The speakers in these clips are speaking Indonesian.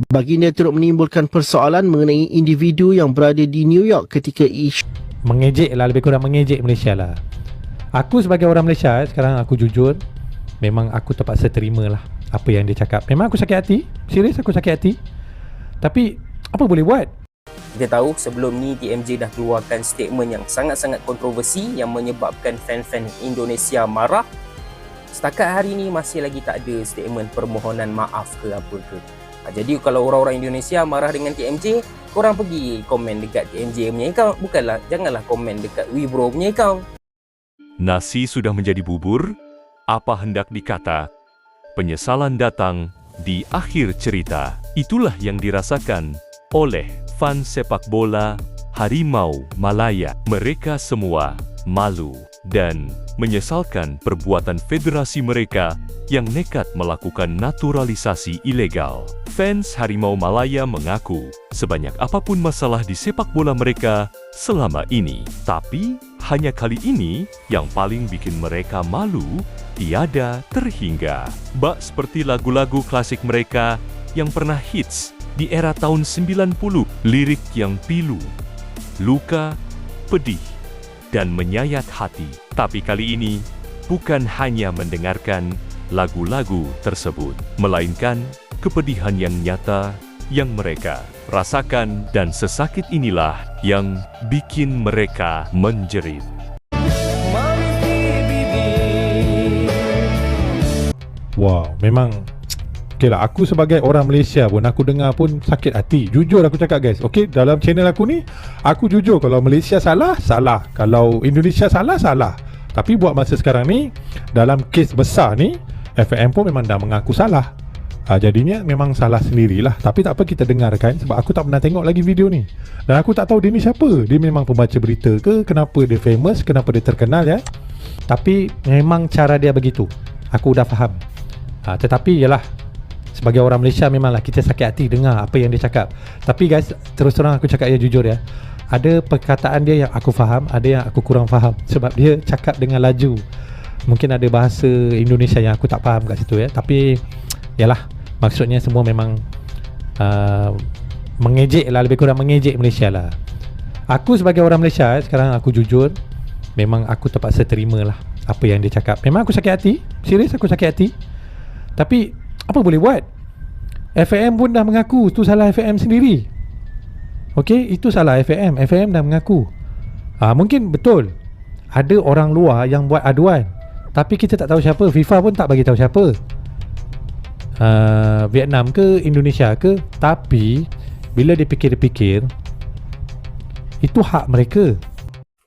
Baginda turut menimbulkan persoalan mengenai individu yang berada di New York ketika isu mengejek lah, lebih kurang mengejek Malaysia lah. Aku sebagai orang Malaysia sekarang, aku jujur, memang aku terpaksa terima lah apa yang dia cakap. Memang aku sakit hati, serius aku sakit hati, tapi apa boleh buat. Kita tahu sebelum ni TMJ dah keluarkan statement yang sangat-sangat kontroversi yang menyebabkan fan-fan Indonesia marah. Setakat hari ni masih lagi tak ada statement permohonan maaf ke apa ke. Jadi kalau orang-orang Indonesia marah dengan TMJ, korang pergi komen dekat TMJ punya account. Janganlah komen dekat Wibro punya account. Nasi sudah menjadi bubur, apa hendak dikata? Penyesalan datang di akhir cerita. Itulah yang dirasakan oleh fan sepak bola Harimau Malaya. Mereka semua malu dan menyesalkan perbuatan federasi mereka yang nekat melakukan naturalisasi ilegal. Fans Harimau Malaya mengaku sebanyak apapun masalah di sepak bola mereka selama ini, tapi hanya kali ini yang paling bikin mereka malu tiada terhingga. Bak seperti lagu-lagu klasik mereka yang pernah hits di era tahun 90, lirik yang pilu, luka, pedih, dan menyayat hati. Tapi kali ini bukan hanya mendengarkan lagu-lagu tersebut, melainkan kepedihan yang nyata yang mereka rasakan, dan sesakit inilah yang bikin mereka menjerit. Wow, memang okay lah, aku sebagai orang Malaysia pun, aku dengar pun sakit hati. Jujur aku cakap guys, okay, dalam channel aku ni, aku jujur, kalau Malaysia salah, salah. Kalau Indonesia salah, salah. Tapi buat masa sekarang ni, dalam kes besar ni, FAM pun memang dah mengaku salah. Jadinya memang salah sendirilah. Tapi tak apa, kita dengarkan, sebab aku tak pernah tengok lagi video ni. Dan aku tak tahu dia ni siapa. Dia memang pembaca berita ke? Kenapa dia famous? Kenapa dia terkenal ya? Tapi memang cara dia begitu, aku dah faham. Tetapi yalah, sebagai orang Malaysia memanglah kita sakit hati dengar apa yang dia cakap. Tapi guys, terus terang aku cakap ya, jujur ya, ada perkataan dia yang aku faham, ada yang aku kurang faham. Sebab dia cakap dengan laju, mungkin ada bahasa Indonesia yang aku tak faham kat situ ya. Tapi yalah, maksudnya semua memang mengejek lah, lebih kurang mengejek Malaysia lah. Aku sebagai orang Malaysia sekarang, aku jujur, memang aku terpaksa terima lah apa yang dia cakap. Memang aku sakit hati, serius aku sakit hati, tapi apa boleh buat. FAM pun dah mengaku itu salah FAM sendiri. Okey, itu salah FAM. FAM dah mengaku. Mungkin betul ada orang luar yang buat aduan, tapi kita tak tahu siapa. FIFA pun tak bagi tahu siapa, Vietnam ke Indonesia ke. Tapi bila dipikir-pikir, itu hak mereka.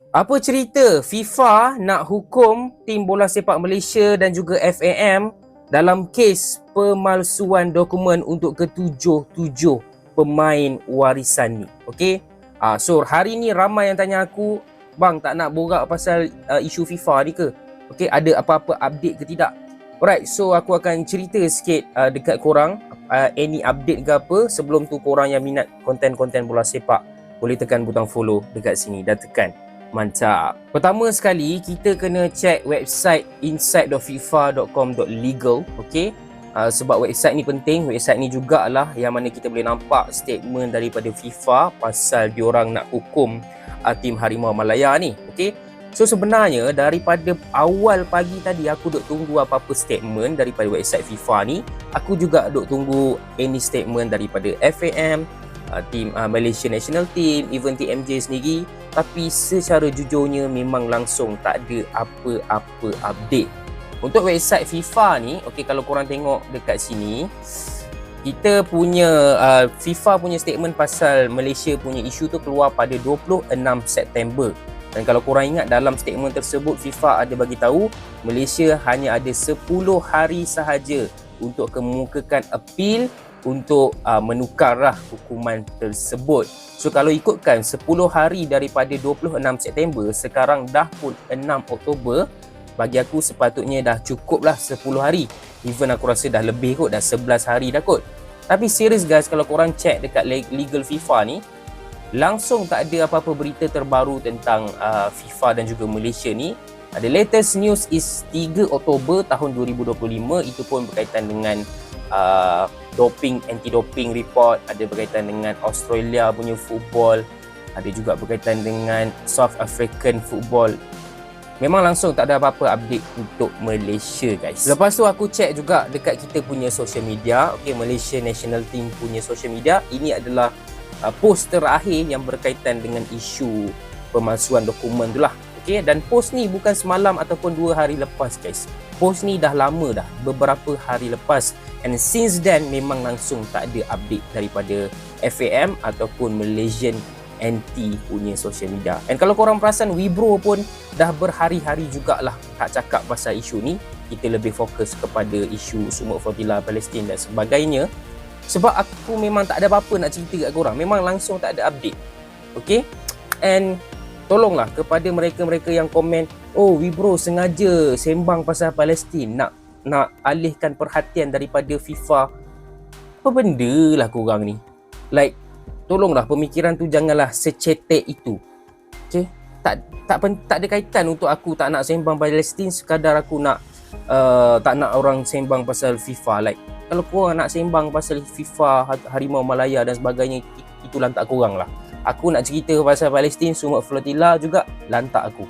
Apa cerita FIFA nak hukum tim bola sepak Malaysia dan juga FAM dalam kes pemalsuan dokumen untuk ke-77 pemain warisan ni? Okey. So hari ni ramai yang tanya aku, bang, tak nak borak pasal isu FIFA ni ke? Okey, ada apa-apa update ke tidak? Alright, so aku akan cerita sikit dekat korang any update ke apa. Sebelum tu, korang yang minat konten-konten bola sepak boleh tekan butang follow dekat sini dan tekan. Mantap. Pertama sekali, kita kena check website inside.fifa.com.legal. Okey. Sebab website ni penting. Website ni jugalah yang mana kita boleh nampak statement daripada FIFA pasal diorang nak hukum tim Harimau Malaya ni. Okey. So sebenarnya daripada awal pagi tadi aku duk tunggu apa-apa statement daripada website FIFA ni. Aku juga duk tunggu any statement daripada FAM, tim Malaysia National Team, even TMJ sendiri. Tapi secara jujurnya memang langsung tak ada apa-apa update. Untuk website FIFA ni, okey, kalau korang tengok dekat sini, kita punya FIFA punya statement pasal Malaysia punya isu tu keluar pada 26 September. Dan kalau korang ingat, dalam statement tersebut FIFA ada bagi tahu Malaysia hanya ada 10 hari sahaja untuk kemukakan appeal untuk menukarlah hukuman tersebut. So kalau ikutkan 10 hari daripada 26 September, sekarang dah pun 6 Oktober, bagi aku sepatutnya dah cukup lah 10 hari. Even aku rasa dah lebih kot, dah 11 hari dah kot. Tapi serius guys, kalau korang check dekat legal FIFA ni, langsung tak ada apa-apa berita terbaru tentang FIFA dan juga Malaysia ni. The latest news is 3 Oktober tahun 2025, itu pun berkaitan dengan anti-doping report, ada berkaitan dengan Australia punya football, ada juga berkaitan dengan South African football. Memang langsung tak ada apa-apa update untuk Malaysia, guys. Lepas tu aku check juga dekat kita punya social media, Malaysia National Team punya social media. Ini adalah post terakhir yang berkaitan dengan isu pemalsuan dokumen tu lah. Dan post ni bukan semalam ataupun 2 hari lepas, guys. Post ni dah lama dah, beberapa hari lepas. And since then memang langsung tak ada update daripada FAM ataupun Malaysian NT punya social media. And kalau korang perasan, Wibro pun dah berhari-hari jugalah tak cakap pasal isu ni. Kita lebih fokus kepada isu sumuk flotilla Palestin dan sebagainya. Sebab aku memang tak ada apa-apa nak cerita kat korang. Memang langsung tak ada update. And tolonglah kepada mereka-mereka yang komen, oh Wibro sengaja sembang pasal Palestin, nak alihkan perhatian daripada FIFA. Apa benda lah korang ni? Like, tolonglah pemikiran tu janganlah secetek itu. Tak ada kaitan untuk aku tak nak sembang Palestin sekadar aku nak tak nak orang sembang pasal FIFA. Like, kalau korang nak sembang pasal FIFA, Harimau Malaya dan sebagainya, itu lantak korang lah. Aku nak cerita pasal Palestin, sumuk flotilla juga lantak aku.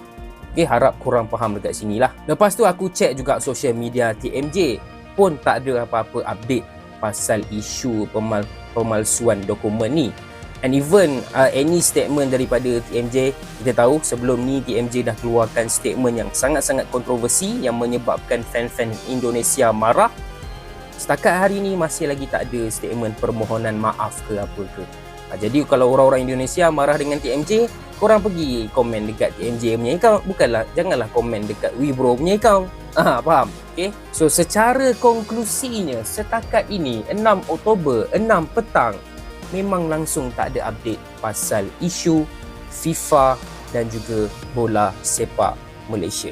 Harap korang faham dekat sini lah. Lepas tu aku check juga social media TMJ, pun tak ada apa-apa update pasal isu pemalsuan dokumen ni. And even any statement daripada TMJ, kita tahu sebelum ni TMJ dah keluarkan statement yang sangat-sangat kontroversi yang menyebabkan fan-fan Indonesia marah. Setakat hari ni masih lagi tak ada statement permohonan maaf ke apa ke. Jadi kalau orang-orang Indonesia marah dengan TMJ, korang pergi komen dekat TMJ punya account, janganlah komen dekat Wibro punya account. Faham? So secara konklusinya setakat ini 6 Oktober 6 petang memang langsung tak ada update pasal isu FIFA dan juga bola sepak Malaysia.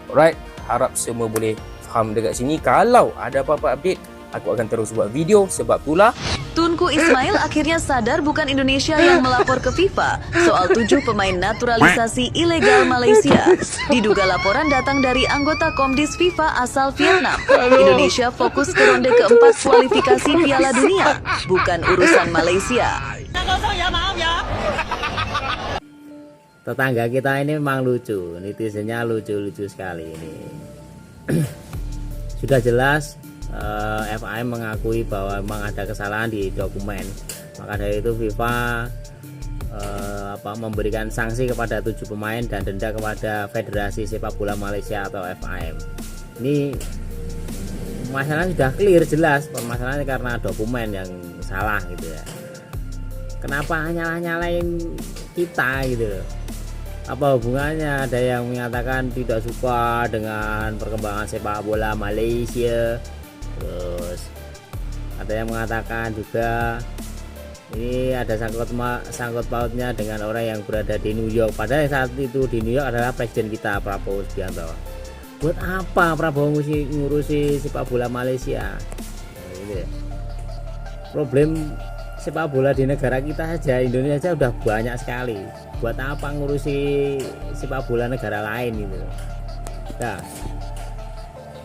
Alright, harap semua boleh faham dekat sini. Kalau ada apa-apa update, aku akan terus buat video. Sebab itulah Tunku Ismail akhirnya sadar bukan Indonesia yang melapor ke FIFA soal 7 pemain naturalisasi ilegal Malaysia. Diduga laporan datang dari anggota Komdis FIFA asal Vietnam. Indonesia fokus ke ronde keempat kualifikasi Piala Dunia, bukan urusan Malaysia. Tetangga kita ini memang lucu, netizennya lucu-lucu sekali ini. Sudah jelas FAM mengakui bahwa memang ada kesalahan di dokumen. Maka dari itu FIFA memberikan sanksi kepada 7 pemain dan denda kepada Federasi Sepak Bola Malaysia atau FAM. Ini masalahnya sudah clear, jelas permasalahannya karena dokumen yang salah gitu ya. Kenapa nyalain kita gitu? Apa hubungannya? Ada yang menyatakan tidak suka dengan perkembangan sepak bola Malaysia. Terus ada yang mengatakan juga ini ada sangkut pautnya dengan orang yang berada di New York. Padahal saat itu di New York adalah presiden kita, Prabowo Subianto. Buat apa Prabowo ngurusi sepak bola Malaysia? Gitu. Problem sepak bola di negara kita saja, Indonesia udah banyak sekali. Buat apa ngurusi sepak bola negara lain gitu? Nah,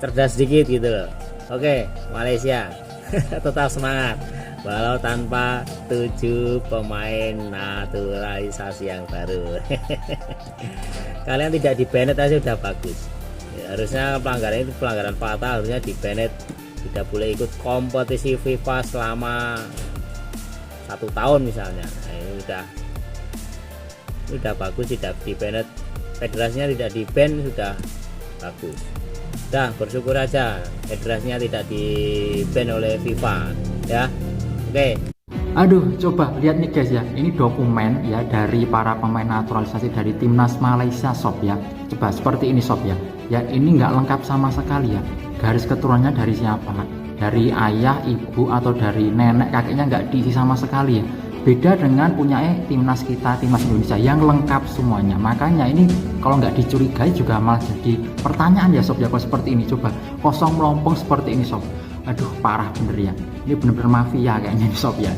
cerdas sedikit gitu loh. Oke, Malaysia tetap semangat walau tanpa 7 pemain naturalisasi yang baru. Kalian tidak di-banned aja udah bagus ya, harusnya pelanggaran itu pelanggaran fatal, harusnya di-banned, tidak boleh ikut kompetisi FIFA selama 1 tahun misalnya. Nah, ini udah bagus, tidak di-banned, federasinya tidak di-ban, sudah bagus. Dah bersyukur aja federasinya tidak di-ban oleh FIFA ya. Oke. Aduh, coba lihat nih guys ya, ini dokumen ya dari para pemain naturalisasi dari timnas Malaysia sob ya. Coba seperti ini sob ya. Ya ini nggak lengkap sama sekali ya. Garis keturunannya dari siapa? Dari ayah, ibu atau dari nenek kakeknya nggak diisi sama sekali ya. Beda dengan punya timnas kita, timnas Indonesia yang lengkap semuanya. Makanya ini kalau nggak dicurigai juga malah jadi pertanyaan ya sob ya, kalau seperti ini. Coba kosong melompong seperti ini sob. Aduh parah bener ya. Ini bener-bener mafia kayaknya ini sob ya.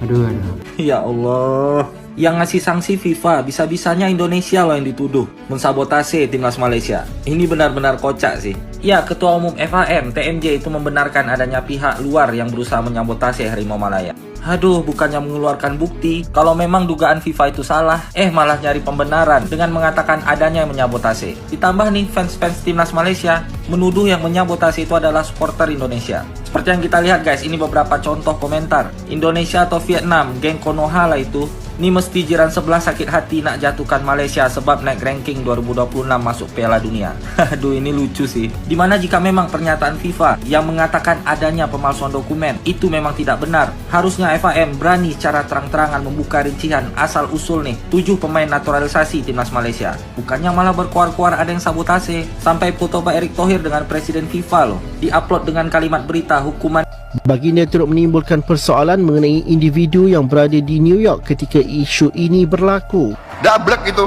Aduh. Ya Allah. Yang ngasih sanksi FIFA, bisa-bisanya Indonesia loh yang dituduh mensabotase timnas Malaysia. Ini benar-benar kocak sih. Ya, Ketua Umum FAM, TMJ itu membenarkan adanya pihak luar yang berusaha menyabotase Harimau Malaya. Aduh, bukannya mengeluarkan bukti kalau memang dugaan FIFA itu salah, malah nyari pembenaran dengan mengatakan adanya yang menyabotase. Ditambah nih, fans-fans timnas Malaysia menuduh yang menyabotase itu adalah supporter Indonesia. Seperti yang kita lihat guys, ini beberapa contoh komentar. Indonesia atau Vietnam, geng Konoha lah itu. Ini mesti jiran sebelah sakit hati nak jatuhkan Malaysia sebab naik ranking 2026 masuk Piala Dunia. Aduh, ini lucu sih. Dimana jika memang pernyataan FIFA yang mengatakan adanya pemalsuan dokumen itu memang tidak benar, harusnya FAM berani secara terang-terangan membuka rincian asal-usul nih 7 pemain naturalisasi timnas Malaysia. Bukannya malah berkuar-kuar ada yang sabotase. Sampai foto Pak Erick Thohir dengan Presiden FIFA loh diupload dengan kalimat berita hukuman. Baginda turut menimbulkan persoalan mengenai individu yang berada di New York ketika isu ini berlaku. Dablek itu,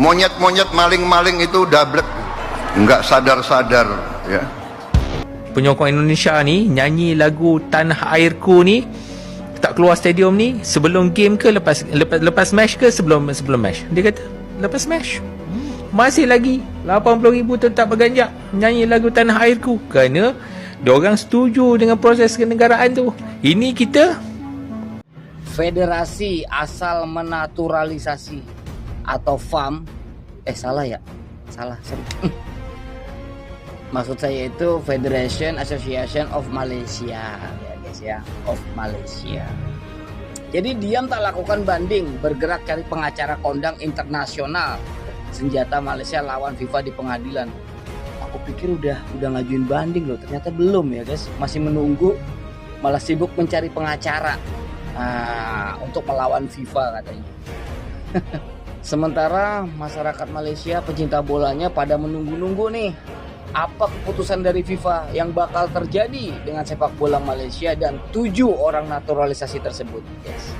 monyet-monyet maling-maling itu dablek, nggak sadar-sadar ya. Penyokong Indonesia ni nyanyi lagu Tanah Airku ni tak keluar stadium ni sebelum game ke lepas match ke sebelum match. Dia kata lepas match. Masih lagi 80,000 tetap berganjak nyanyi lagu Tanah Airku kerana diorang setuju dengan proses kenegaraan tu. Ini kita Federasi Asal Menaturalisasi atau FAM. Salah ya? Salah. Maksud saya itu Federation Association of Malaysia ya guys ya, of Malaysia. Jadi diam tak lakukan banding, bergerak cari pengacara kondang internasional senjata Malaysia lawan FIFA di pengadilan. Aku pikir udah ngajuin banding loh, ternyata belum ya guys, masih menunggu, malah sibuk mencari pengacara untuk melawan FIFA katanya. Sementara masyarakat Malaysia pecinta bolanya pada menunggu-nunggu nih apa keputusan dari FIFA yang bakal terjadi dengan sepak bola Malaysia dan 7 orang naturalisasi tersebut guys.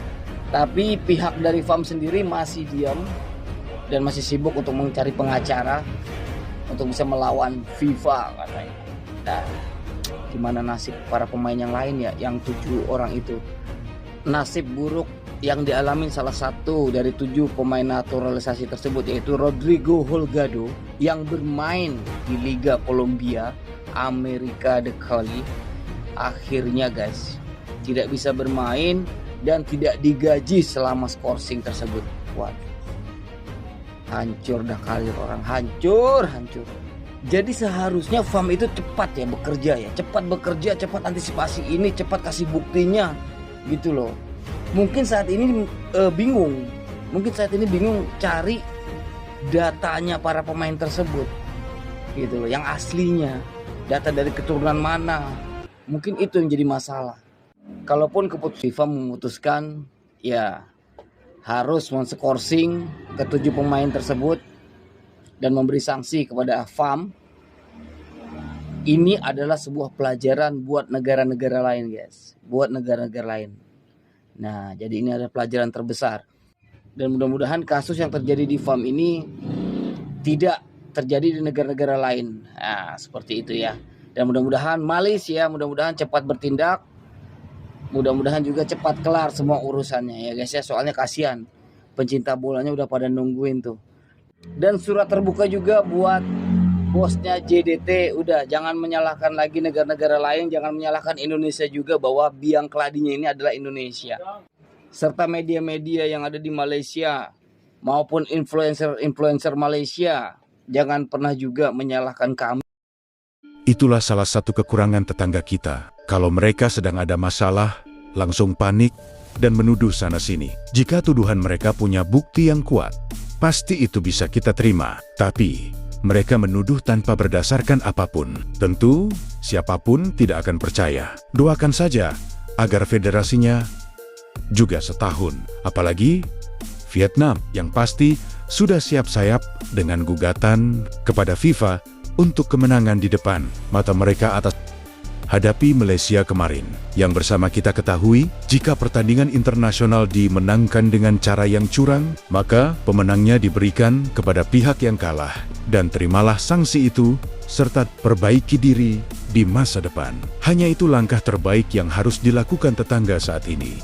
Tapi pihak dari FAM sendiri masih diam dan masih sibuk untuk mencari pengacara untuk bisa melawan FIFA katanya. Nah, gimana nasib para pemain yang lain ya, yang 7 orang itu? Nasib buruk yang dialami salah satu dari 7 pemain naturalisasi tersebut yaitu Rodrigo Holgado yang bermain di Liga Kolombia Amerika de Cali. Akhirnya guys, tidak bisa bermain dan tidak digaji selama skorsing tersebut. Waduh, hancur dah karir orang, hancur. Jadi seharusnya FAM itu cepat ya bekerja ya, cepat bekerja, cepat antisipasi ini, cepat kasih buktinya gitu loh. Mungkin saat ini bingung cari datanya para pemain tersebut gitu loh, yang aslinya, data dari keturunan mana, mungkin itu yang jadi masalah. Kalaupun keputusan FIFA memutuskan ya harus menskorsing ke-7 pemain tersebut dan memberi sanksi kepada FAM, ini adalah sebuah pelajaran buat negara-negara lain guys, buat negara-negara lain. Nah, jadi ini adalah pelajaran terbesar. Dan mudah-mudahan kasus yang terjadi di FAM ini tidak terjadi di negara-negara lain. Nah, seperti itu ya. Dan mudah-mudahan Malaysia cepat bertindak. Mudah-mudahan juga cepat kelar semua urusannya ya guys ya. Soalnya kasihan, pencinta bolanya udah pada nungguin tuh. Dan surat terbuka juga buat bosnya JDT, udah jangan menyalahkan lagi negara-negara lain, jangan menyalahkan Indonesia juga bahwa biang keladinya ini adalah Indonesia. Serta media-media yang ada di Malaysia maupun influencer Malaysia, jangan pernah juga menyalahkan kami. Itulah salah satu kekurangan tetangga kita. Kalau mereka sedang ada masalah, langsung panik dan menuduh sana-sini. Jika tuduhan mereka punya bukti yang kuat, pasti itu bisa kita terima. Tapi mereka menuduh tanpa berdasarkan apapun. Tentu, siapapun tidak akan percaya. Doakan saja agar federasinya juga setahun. Apalagi Vietnam yang pasti sudah siap sayap dengan gugatan kepada FIFA untuk kemenangan di depan mata mereka atas hadapi Malaysia kemarin. Yang bersama kita ketahui, jika pertandingan internasional dimenangkan dengan cara yang curang, maka pemenangnya diberikan kepada pihak yang kalah. Dan terimalah sanksi itu, serta perbaiki diri di masa depan. Hanya itu langkah terbaik yang harus dilakukan tetangga saat ini.